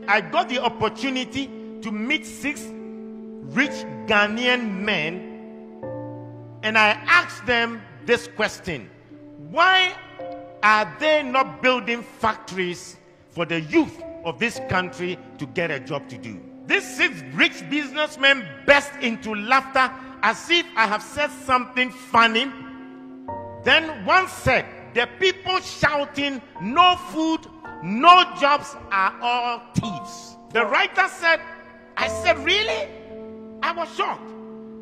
I got the opportunity to meet 6 rich Ghanaian men, and I asked them this question: why are they not building factories for the youth of this country to get a job to do? These 6 rich businessmen burst into laughter as if I have said something funny. Then one said, the people shouting, no food, no jobs are all thieves. The writer said, I said, really? I was shocked.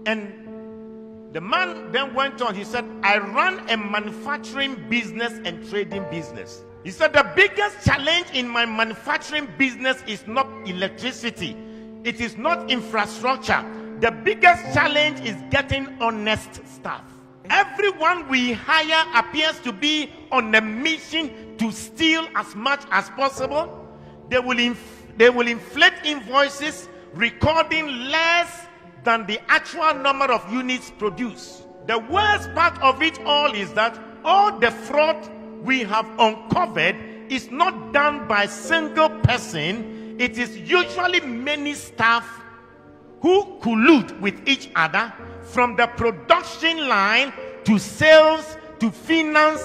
And the man then went on, he said, I run a manufacturing business and trading business. He said, the biggest challenge in my manufacturing business is not electricity. It is not infrastructure. The biggest challenge is getting honest staff. Everyone we hire appears to be on a mission to steal as much as possible. They will inflate invoices, recording less than the actual number of units produced. The worst part of it all is that all the fraud we have uncovered is not done by a single person. It is usually many staff who collude with each other, from the production line to sales to finance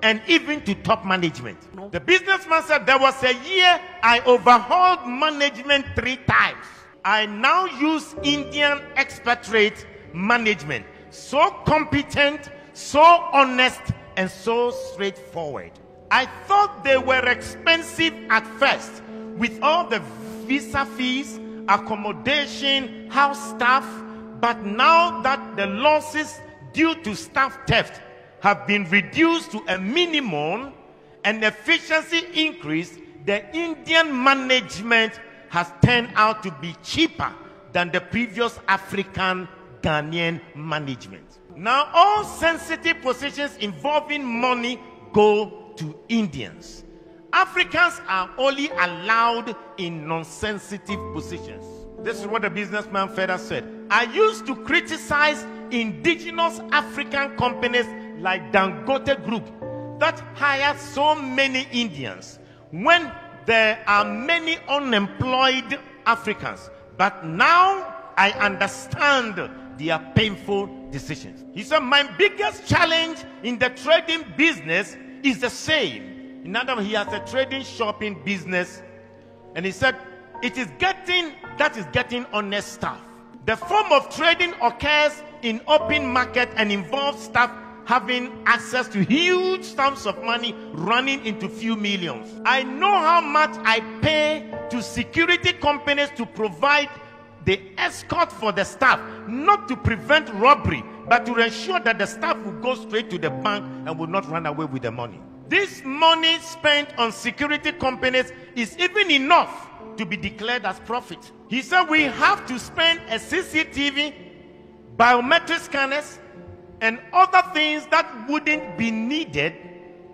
and even to top management. The businessman said, there was a year I overhauled management 3 times. I now use Indian expatriate management. So competent, so honest, and so straightforward. I thought they were expensive at first, with all the visa fees, accommodation, house staff. But now that the losses due to staff theft have been reduced to a minimum and efficiency increased, the Indian management has turned out to be cheaper than the previous African Ghanaian management. Now all sensitive positions involving money go to Indians. Africans are only allowed in non-sensitive positions. This is what the businessman further said. I used to criticize indigenous African companies like Dangote Group that hire so many Indians when there are many unemployed Africans. But now I understand their painful decisions. He said, my biggest challenge in the trading business is the same. In other words, he has a trading shopping business, and he said, it is getting honest staff. The form of trading occurs in open market and involves staff having access to huge sums of money running into few millions. I know how much I pay to security companies to provide the escort for the staff, not to prevent robbery, but to ensure that the staff will go straight to the bank and will not run away with the money. This money spent on security companies is even enough to be declared as profit. He said we have to spend a CCTV, biometric scanners, and other things that wouldn't be needed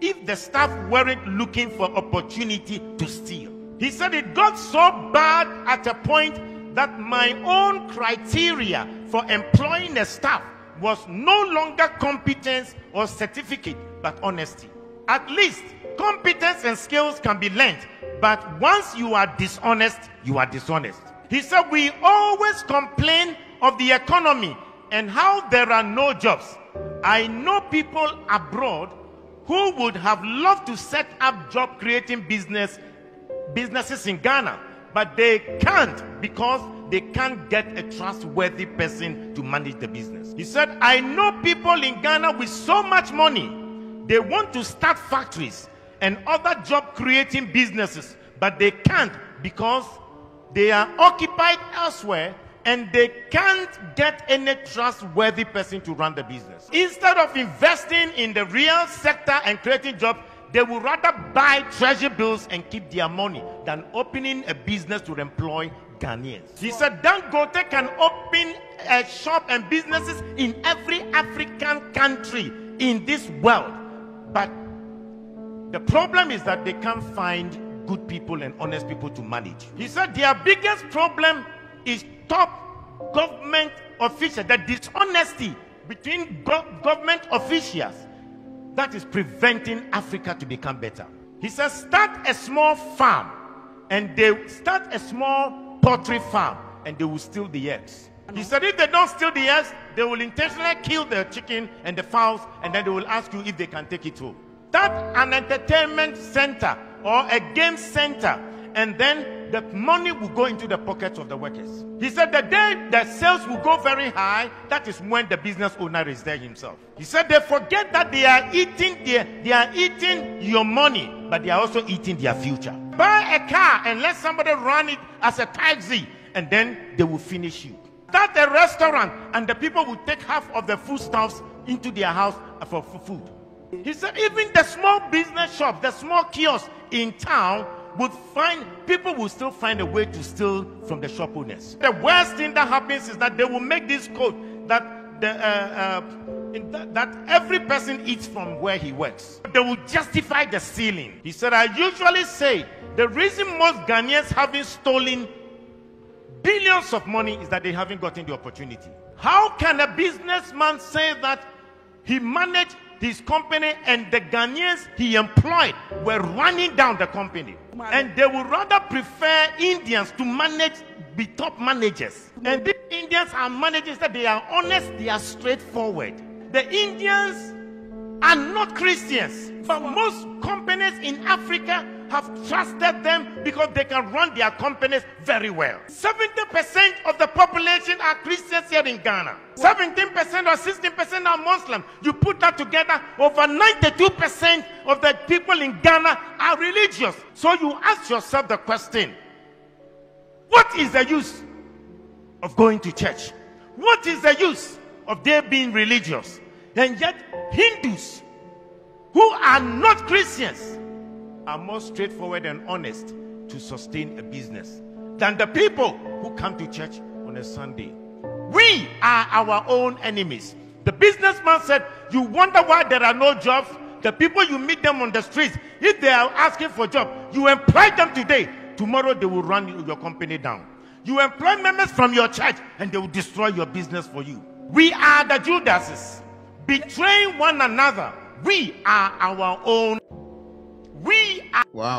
if the staff weren't looking for opportunity to steal. He said it got so bad at a point that my own criteria for employing a staff was no longer competence or certificate, but honesty. At least competence and skills can be learned, but once you are dishonest, you are dishonest. He said we always complain of the economy and how there are no jobs. I know people abroad who would have loved to set up job creating businesses in Ghana, but they can't because they can't get a trustworthy person to manage the business. He said, I know people in Ghana with so much money, they want to start factories and other job creating businesses, but they can't because they are occupied elsewhere and they can't get any trustworthy person to run the business. Instead of investing in the real sector and creating jobs, they would rather buy treasury bills and keep their money than opening a business to employ Ghanaians. He said Dangote can open a shop and businesses in every African country in this world, but the problem is that they can't find good people and honest people to manage. He said their biggest problem is top government officials, the dishonesty between government officials that is preventing Africa to become better. He says start a small farm and they start a small poultry farm, and they will steal the eggs. He said if they don't steal the eggs, they will intentionally kill the chicken and the fowls, and then they will ask you if they can take it home. Start an entertainment center or a game center, and then the money will go into the pockets of the workers. He said the day the sales will go very high, that is when the business owner is there himself. He said they forget that they are eating your money, but they are also eating their future. Buy a car and let somebody run it as a taxi, and then they will finish you. Start a restaurant, and the people will take half of the foodstuffs into their house for food. He said even the small business shop, the small kiosk in town, people will still find a way to steal from the shop owners. The worst thing that happens is that they will make this code that that every person eats from where he works. They will justify the stealing. He said, I usually say the reason most Ghanaians haven't stolen billions of money is that they haven't gotten the opportunity. How can a businessman say that he managed his company and the Ghanaians he employed were running down the company? And they would rather prefer Indians to be top managers. And these Indians are managers that they are honest, they are straightforward. The Indians are not Christians, but most companies in Africa have trusted them because they can run their companies very well. 70% of the population are Christians here in Ghana. 17% or 16% are Muslim. You put that together, over 92% of the people in Ghana are religious. So you ask yourself the question, what is the use of going to church? What is the use of their being religious? And yet Hindus who are not Christians are more straightforward and honest to sustain a business than the people who come to church on a Sunday. We are our own enemies. The businessman said, you wonder why there are no jobs? The people you meet them on the streets, if they are asking for a job, you employ them today. Tomorrow they will run your company down. You employ members from your church and they will destroy your business for you. We are the Judases, betraying one another. We are our own. We are. Wow.